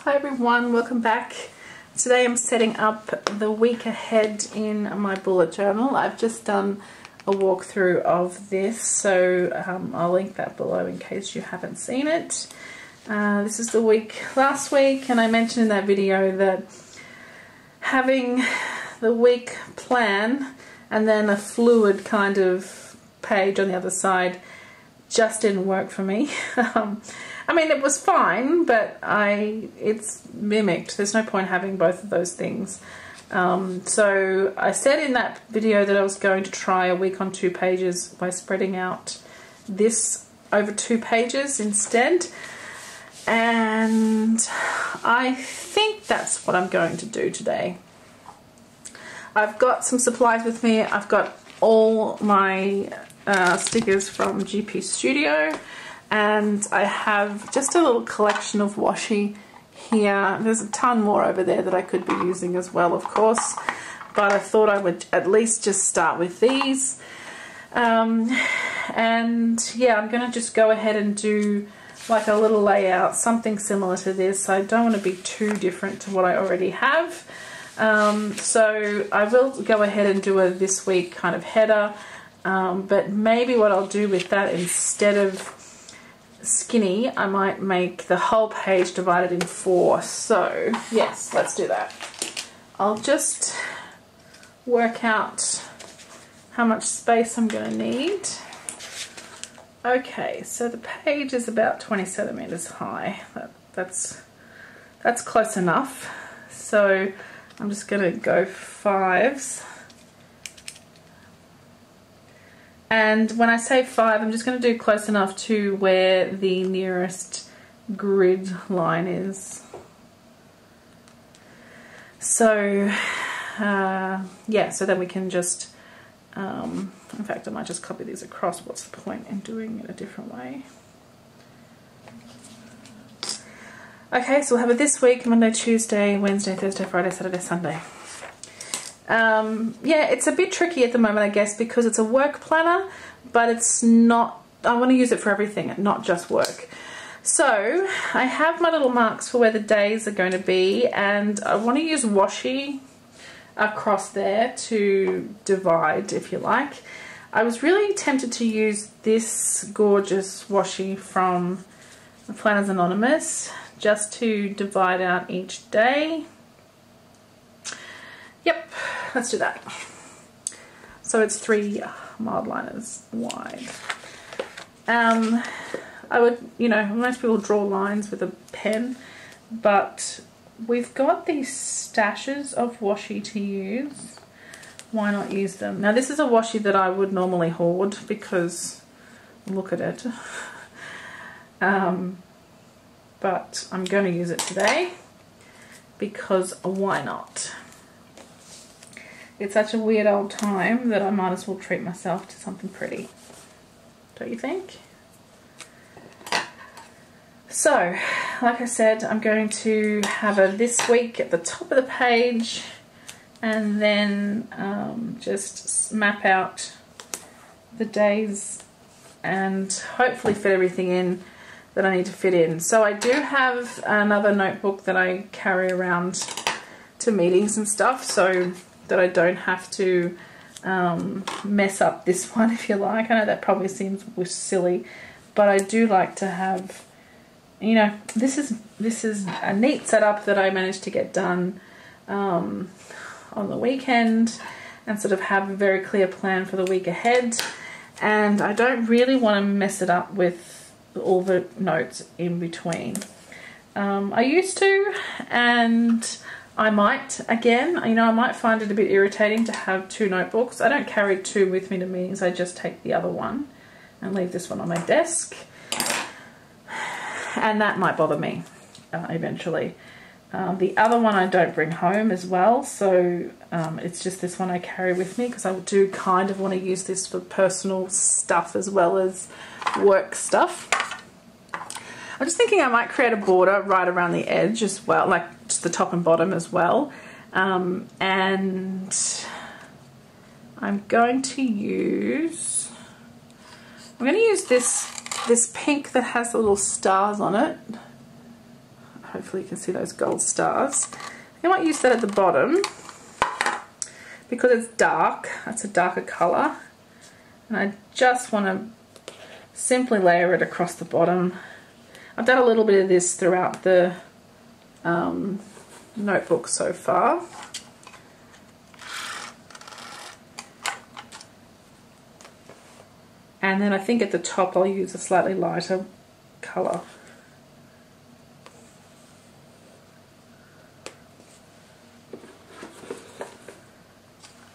Hi everyone, welcome back. Today I'm setting up the week ahead in my bullet journal. I've just done a walkthrough of this, so I'll link that below in case you haven't seen it. This is the week last week, and I mentioned in that video that having the week plan and then a fluid kind of page on the other side just didn't work for me. I mean, it was fine, but it's mimicked. There's no point having both of those things. So I said in that video that I was going to try a week on 2 pages by spreading out this over 2 pages instead. And I think that's what I'm going to do today. I've got some supplies with me. I've got all my stickers from GP Studio, and I have just a little collection of washi here. There's a ton more over there that I could be using as well, of course, but I thought I would at least just start with these. And yeah, I'm going to just go ahead and do like a little layout, something similar to this. I don't want to be too different to what I already have. So I will go ahead and do a this week kind of header, but maybe what I'll do with that, instead of skinny, I might make the whole page divided in 4. So yes, let's do that. I'll just work out how much space I'm going to need. Okay, so the page is about 20 centimeters high. That's close enough. So I'm just going to go 5s. And when I say 5, I'm just going to do close enough to where the nearest grid line is. So, yeah, so then we can just, in fact, I might just copy these across. What's the point in doing it a different way? Okay, so we'll have it this week: Monday, Tuesday, Wednesday, Thursday, Friday, Saturday, Sunday. Yeah, it's a bit tricky at the moment, I guess, because it's a work planner, but it's not, I want to use it for everything, not just work. So I have my little marks for where the days are going to be, and I want to use washi across there to divide, if you like. I was really tempted to use this gorgeous washi from Planners Anonymous just to divide out each day. Yep, let's do that. So it's 3 mild liners wide. I would, you know, most people draw lines with a pen, but we've got these stashes of washi to use. Why not use them? Now this is a washi that I would normally hoard because look at it. But I'm going to use it today because why not? It's such a weird old time that I might as well treat myself to something pretty. Don't you think? So, like I said, I'm going to have a this week at the top of the page, and then just map out the days and hopefully fit everything in that I need to fit in. So I do have another notebook that I carry around to meetings and stuff, so that I don't have to mess up this one, if you like. I know that probably seems silly, but I do like to have, you know, this is a neat setup that I managed to get done on the weekend, and sort of have a very clear plan for the week ahead. And I don't really want to mess it up with all the notes in between. I used to, and I might again. You know, I might find it a bit irritating to have 2 notebooks. I don't carry 2 with me to meetings. I just take the other one and leave this one on my desk. And that might bother me eventually. The other one I don't bring home as well, so it's just this one I carry with me because I do kind of want to use this for personal stuff as well as work stuff. I'm just thinking I might create a border right around the edge as well, like just the top and bottom as well. And I'm going to use this pink that has the little stars on it. hopefully you can see those gold stars. I might use that at the bottom because it's dark. That's a darker colour. And I just want to simply layer it across the bottom. I've done a little bit of this throughout the notebook so far. And then I think at the top I'll use a slightly lighter colour.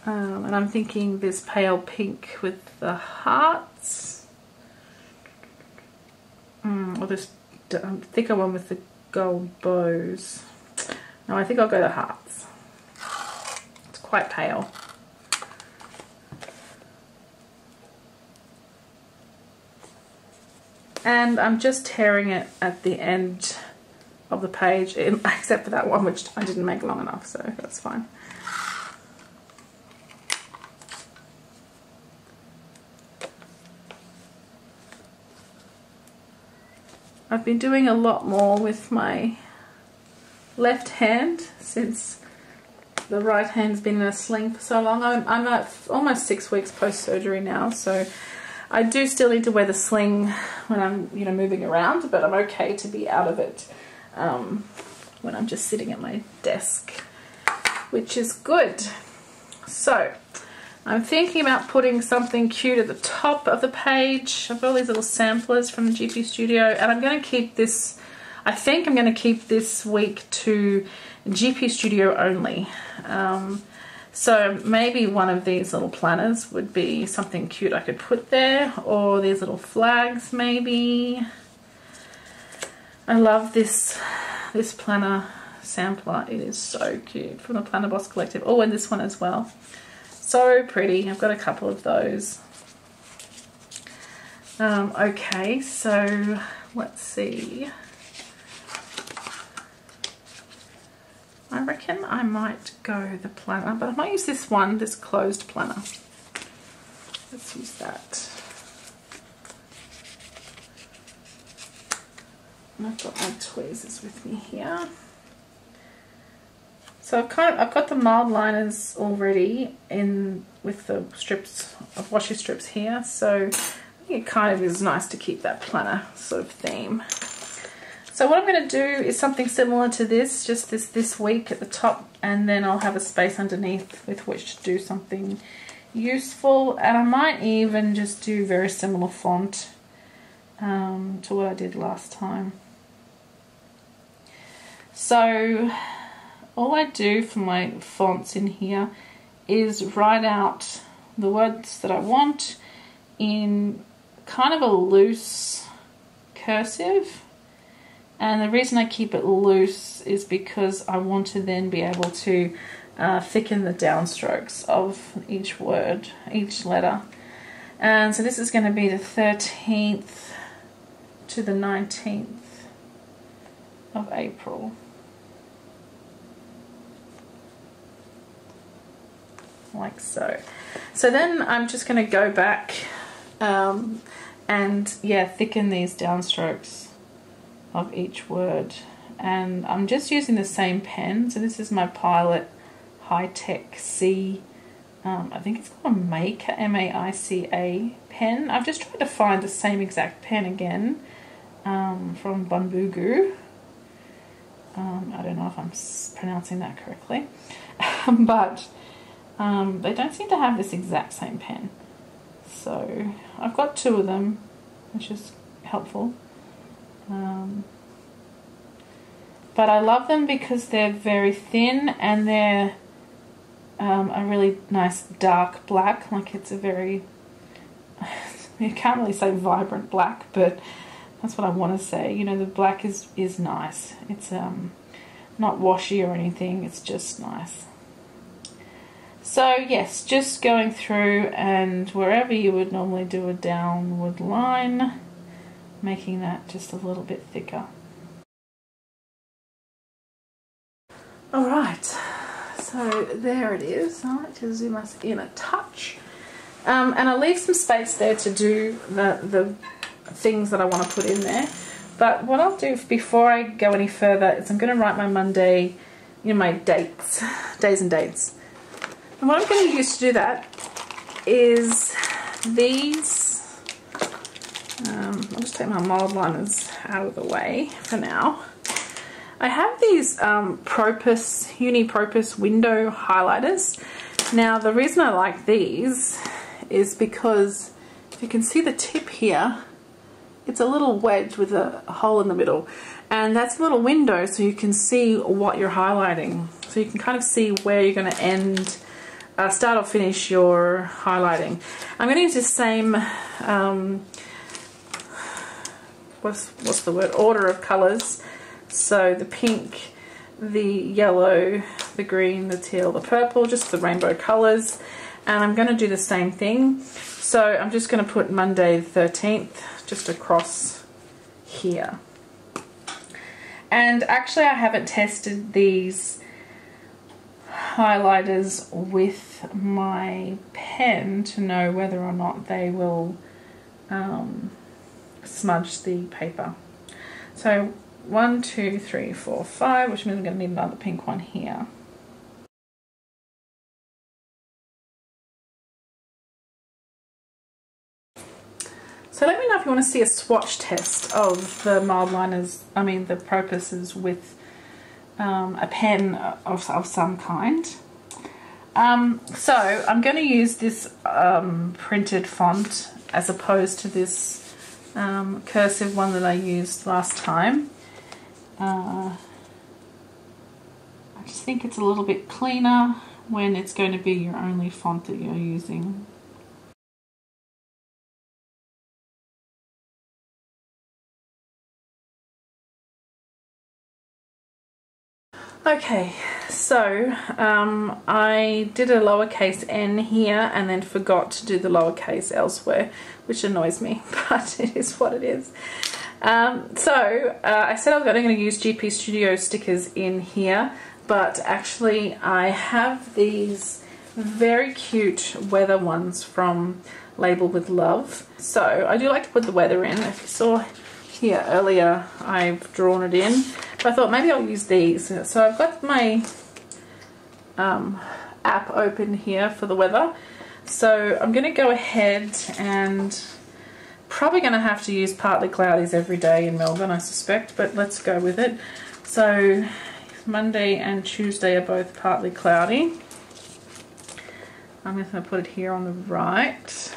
And I'm thinking this pale pink with the hearts. Or this thicker one with the gold bows. No, I think I'll go the hearts. It's quite pale. And I'm just tearing it at the end of the page, except for that one which I didn't make long enough, so that's fine. I've been doing a lot more with my left hand since the right hand's been in a sling for so long. I'm at almost 6 weeks post-surgery now, so I do still need to wear the sling when I'm, you know, moving around, but I'm okay to be out of it when I'm just sitting at my desk, which is good. So I'm thinking about putting something cute at the top of the page. I've got all these little samplers from the GP Studio, and I'm going to keep this, I think I'm going to keep this week to GP Studio only. So maybe one of these little planners would be something cute I could put there, or these little flags maybe. I love this planner sampler. It is so cute, from the Planner Boss Collective. Oh, and this one as well. So pretty. I've got a couple of those. Okay, so let's see. I reckon I might go the planner, but I might use this one, this closed planner. Let's use that. And I've got my tweezers with me here. So I've got the mild liners already in with the strips of washi strips here, so I think it kind of is nice to keep that planner sort of theme. So what I'm going to do is something similar to this, just this week at the top, and then I'll have a space underneath with which to do something useful, and I might even just do very similar font to what I did last time. So all I do for my fonts in here is write out the words that I want in kind of a loose cursive. And the reason I keep it loose is because I want to then be able to thicken the downstrokes of each word, each letter. And so this is going to be the 13th to the 19th of April. Like so. So then I'm just going to go back and yeah, thicken these downstrokes of each word, and I'm just using the same pen. So this is my Pilot High Tech C, I think it's called a Maker, M-A-I-C-A pen. I've just tried to find the same exact pen again from Bunbugu. I don't know if I'm pronouncing that correctly, but they don't seem to have this exact same pen. So I've got 2 of them, which is helpful. But I love them because they're very thin, and they're a really nice dark black. Like, it's a very, you can't really say vibrant black, but that's what I want to say. You know, the black is nice. It's not washy or anything, it's just nice. So yes, just going through, and wherever you would normally do a downward line, making that just a little bit thicker. Alright, so there it is. I like to zoom us in a touch. And I leave some space there to do the things that I want to put in there. But what I'll do before I go any further is I'm going to write my Monday, my days and dates. And what I'm going to use to do that is these. I'll just take my mild liners out of the way for now. I have these Uni-Propus window highlighters. Now the reason I like these is because if you can see the tip here, it's a little wedge with a hole in the middle, and that's a little window so you can see what you're highlighting. So you can kind of see where you're going to end, start or finish your highlighting. I'm going to use the same, what's the word, order of colours. So the pink, the yellow, the green, the teal, the purple, just the rainbow colours. And I'm going to do the same thing. So I'm just going to put Monday the 13th just across here. And actually I haven't tested these highlighters with my pen to know whether or not they will smudge the paper. So 1, 2, 3, 4, 5, which means I'm going to need another pink one here. So let me know if you want to see a swatch test of the mild liners, the Propuses with a pen of some kind. So I'm going to use this printed font as opposed to this cursive one that I used last time. I just think it's a little bit cleaner when it's going to be your only font that you're using. Okay, so I did a lowercase n here and then forgot to do the lowercase elsewhere, which annoys me, but it is what it is. I said I was going to use GP Studio stickers in here, but actually I have these very cute weather ones from Label with Love. So I do like to put the weather in. If you saw here earlier, I've drawn it in. But I thought maybe I'll use these. So I've got my app open here for the weather. So I'm going to go ahead and probably going to have to use partly cloudies every day in Melbourne, I suspect, but let's go with it. So Monday and Tuesday are both partly cloudy. I'm just going to put it here on the right.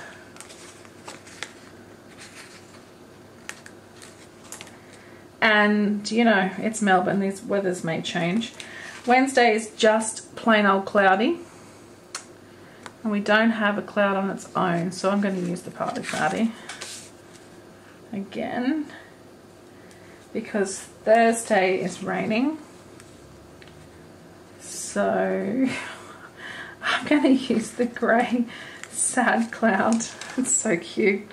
And, it's Melbourne, these weathers may change. Wednesday is just plain old cloudy. And we don't have a cloud on its own, so I'm going to use the partly cloudy again. Because Thursday is raining. So I'm going to use the grey sad cloud. It's so cute.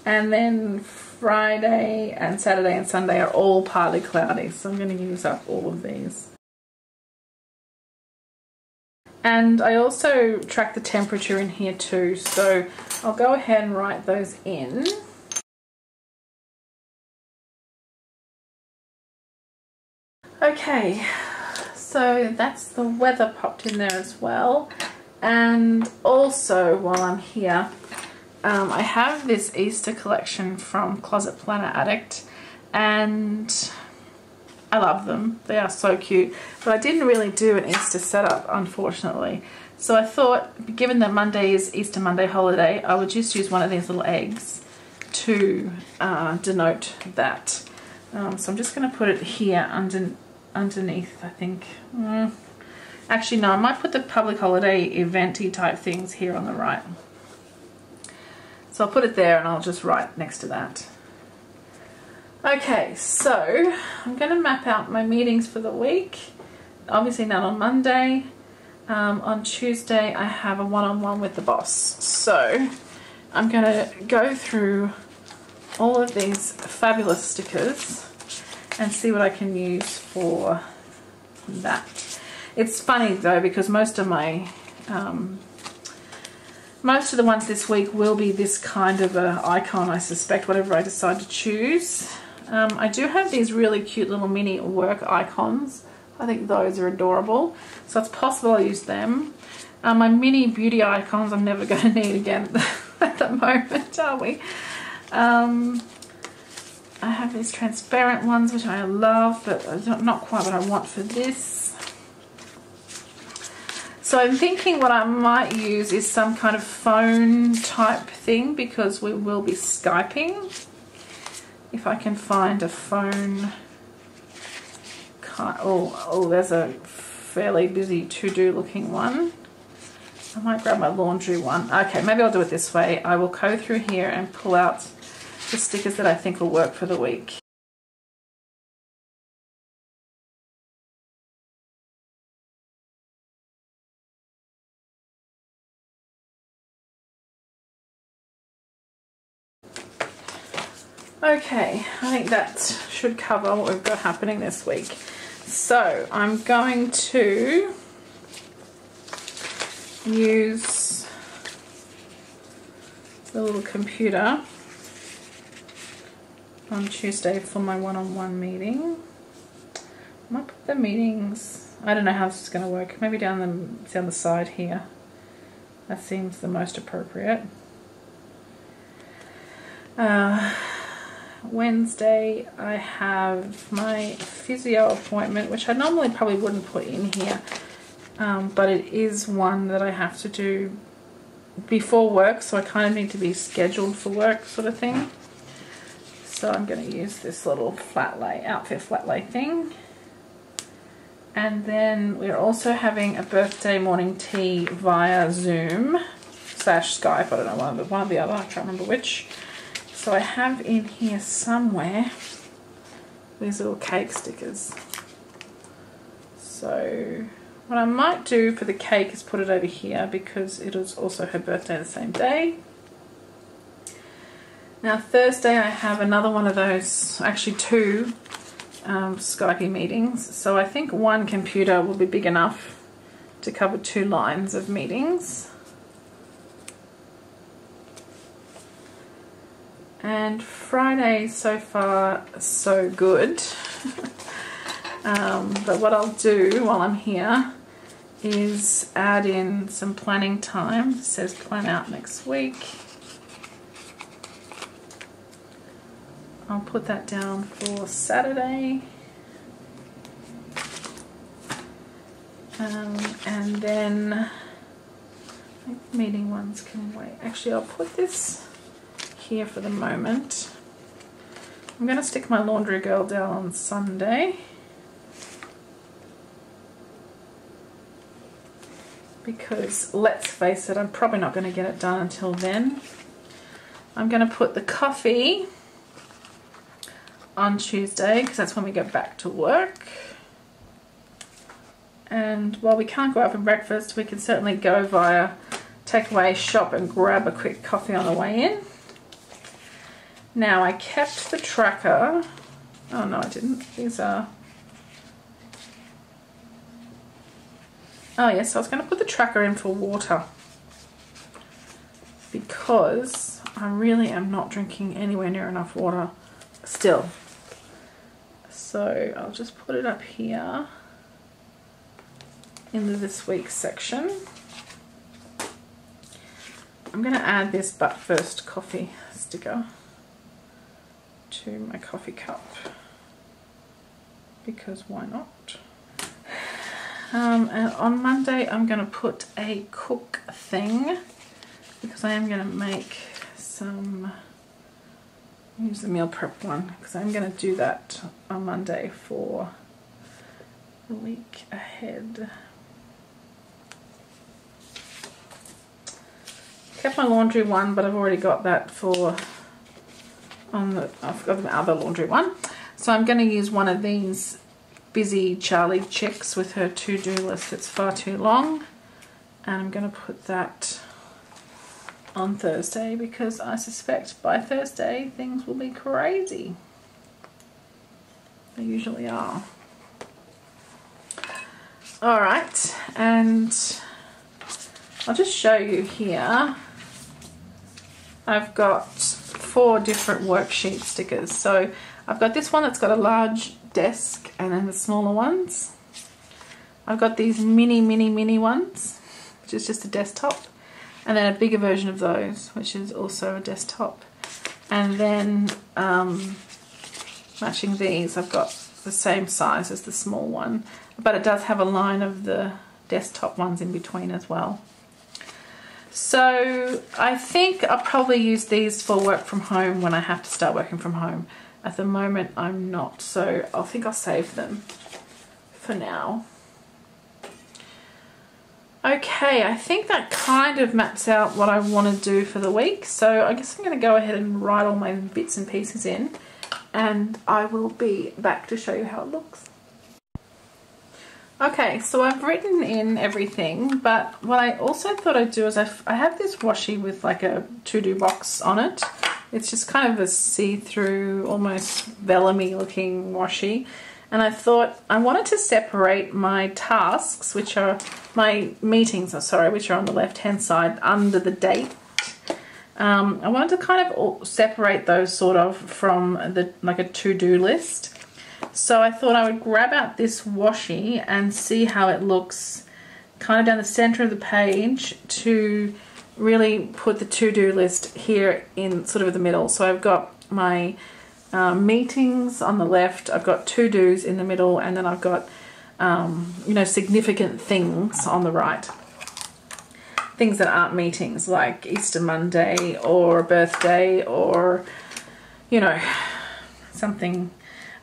And then Friday and Saturday and Sunday are all partly cloudy, so I'm going to use up all of these. And I also track the temperature in here too, so I'll go ahead and write those in. Okay, so that's the weather popped in there as well. And also, while I'm here, I have this Easter collection from Closet Planner Addict, and I love them. They are so cute. But I didn't really do an Easter setup, unfortunately. So I thought, given that Monday is Easter Monday holiday, I would just use one of these little eggs to denote that. So I'm just going to put it here underneath, I think. Actually, no, I might put the public holiday eventy type things here on the right. So I'll put it there and I'll just write next to that. Okay, so I'm going to map out my meetings for the week. Obviously none on Monday. On Tuesday I have a one-on-one with the boss. So I'm going to go through all of these fabulous stickers and see what I can use for that. It's funny though, because most of my Most of the ones this week will be this kind of a icon, I suspect, whatever I decide to choose. I do have these really cute little mini work icons. I think those are adorable. So it's possible I'll use them. My mini beauty icons I'm never going to need again at the moment, are we? I have these transparent ones, which I love, but not quite what I want for this. So I'm thinking what I might use is some kind of phone type thing, because we will be Skyping. If I can find a phone. Oh, there's a fairly busy to-do looking one. I might grab my laundry one. Okay, maybe I'll do it this way. I will go through here and pull out the stickers that I think will work for the week. Okay, I think that should cover what we've got happening this week. So I'm going to use the little computer on Tuesday for my one-on-one meeting. I might put the meetings, I don't know how this is going to work, maybe down the side here. That seems the most appropriate. Wednesday I have my physio appointment, which I normally probably wouldn't put in here, but it is one that I have to do before work, so I kind of need to be scheduled for work sort of thing. So I'm going to use this little flat lay, outfit flat lay thing. And then we're also having a birthday morning tea via Zoom / Skype, I don't know, one or the other, I can't remember which. So I have in here somewhere these little cake stickers. So what I might do for the cake is put it over here, because it is also her birthday the same day. Now Thursday I have another one of those, actually two Skype meetings. So I think one computer will be big enough to cover 2 lines of meetings. And Friday, so far, so good. But what I'll do while I'm here is add in some planning time. It says plan out next week. I'll put that down for Saturday. And then, I think meeting ones can wait. Actually, I'll put this here for the moment. I'm going to stick my laundry girl down on Sunday, because let's face it, I'm probably not going to get it done until then. I'm going to put the coffee on Tuesday, because that's when we go back to work. And while we can't go out for breakfast, we can certainly go via takeaway shop and grab a quick coffee on the way in. Now I kept the tracker. Oh no, I didn't. These are... Oh yes, I was going to put the tracker in for water, because I really am not drinking anywhere near enough water still. So I'll just put it up here in the this week section. I'm going to add this but first coffee sticker to my coffee cup, because why not? And on Monday I'm going to put a cook thing, because I am going to make some, use the meal prep one, because I'm going to do that on Monday for the week ahead. Kept my laundry one, but I've already got that for I've got the other laundry one. So I'm going to use one of these busy Charlie checks with her to-do list. It's far too long, and I'm going to put that on Thursday, because I suspect by Thursday things will be crazy. They usually are. Alright, and I'll just show you here I've got 4 different worksheet stickers. So I've got this one that's got a large desk and then the smaller ones. I've got these mini ones, which is just a desktop, and then a bigger version of those, which is also a desktop. And then matching these, I've got the same size as the small one, but it does have a line of the desktop ones in between as well. So I think I'll probably use these for work from home when I have to start working from home. At the moment I'm not, so I think I'll save them for now. Okay, I think that kind of maps out what I want to do for the week. So I guess I'm going to go ahead and write all my bits and pieces in, and I will be back to show you how it looks. Okay, so I've written in everything, but what I also thought I'd do is I have this washi with like a to-do box on it. It's just kind of a see-through, almost vellum-y looking washi. And I thought I wanted to separate my tasks, which are my meetings, which are on the left-hand side under the date. I wanted to kind of separate those sort of from like a to-do list. So I thought I would grab out this washi and see how it looks kind of down the center of the page to really put the to-do list here in sort of the middle. So I've got my meetings on the left, I've got to-dos in the middle, and then I've got you know, significant things on the right. Things that aren't meetings, like Easter Monday or a birthday, or, you know, something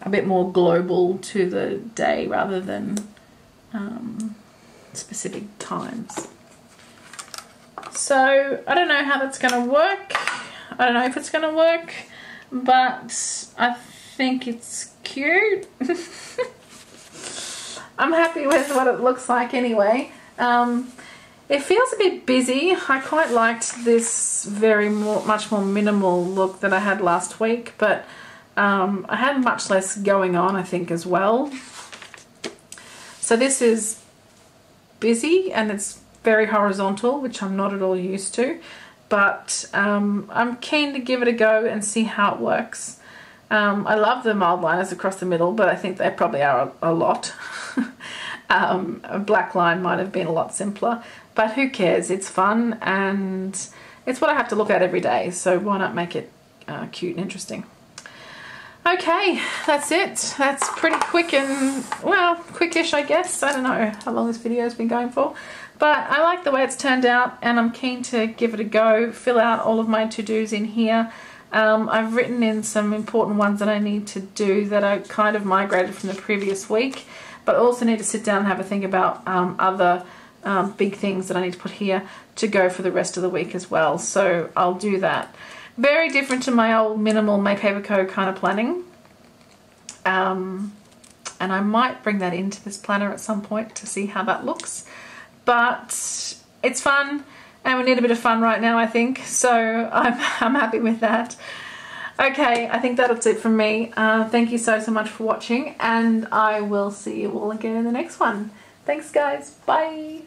a bit more global to the day rather than specific times. So I don't know how that's going to work. I don't know if it's going to work, but I think it's cute. I'm happy with what it looks like anyway. It feels a bit busy. I quite liked this much more minimal look that I had last week, but I had much less going on, I think, as well. So this is busy and it's very horizontal, which I'm not at all used to, but I'm keen to give it a go and see how it works. I love the mild liners across the middle, but I think they probably are a lot. A black line might have been a lot simpler, but who cares? It's fun and it's what I have to look at every day, so why not make it cute and interesting. Okay, that's it. That's pretty quick and, well, quickish, I guess. I don't know how long this video has been going for, but I like the way it's turned out and I'm keen to give it a go, fill out all of my to-dos in here. I've written in some important ones that I need to do that are kind of migrated from the previous week, but also need to sit down and have a think about other big things that I need to put here to go for the rest of the week as well. So I'll do that. Very different to my old minimal May Paper Co kind of planning. And I might bring that into this planner at some point to see how that looks. But it's fun and we need a bit of fun right now, I think. So I'm happy with that. Okay, I think that's it from me. Thank you so much for watching, and I will see you all again in the next one. Thanks guys, bye.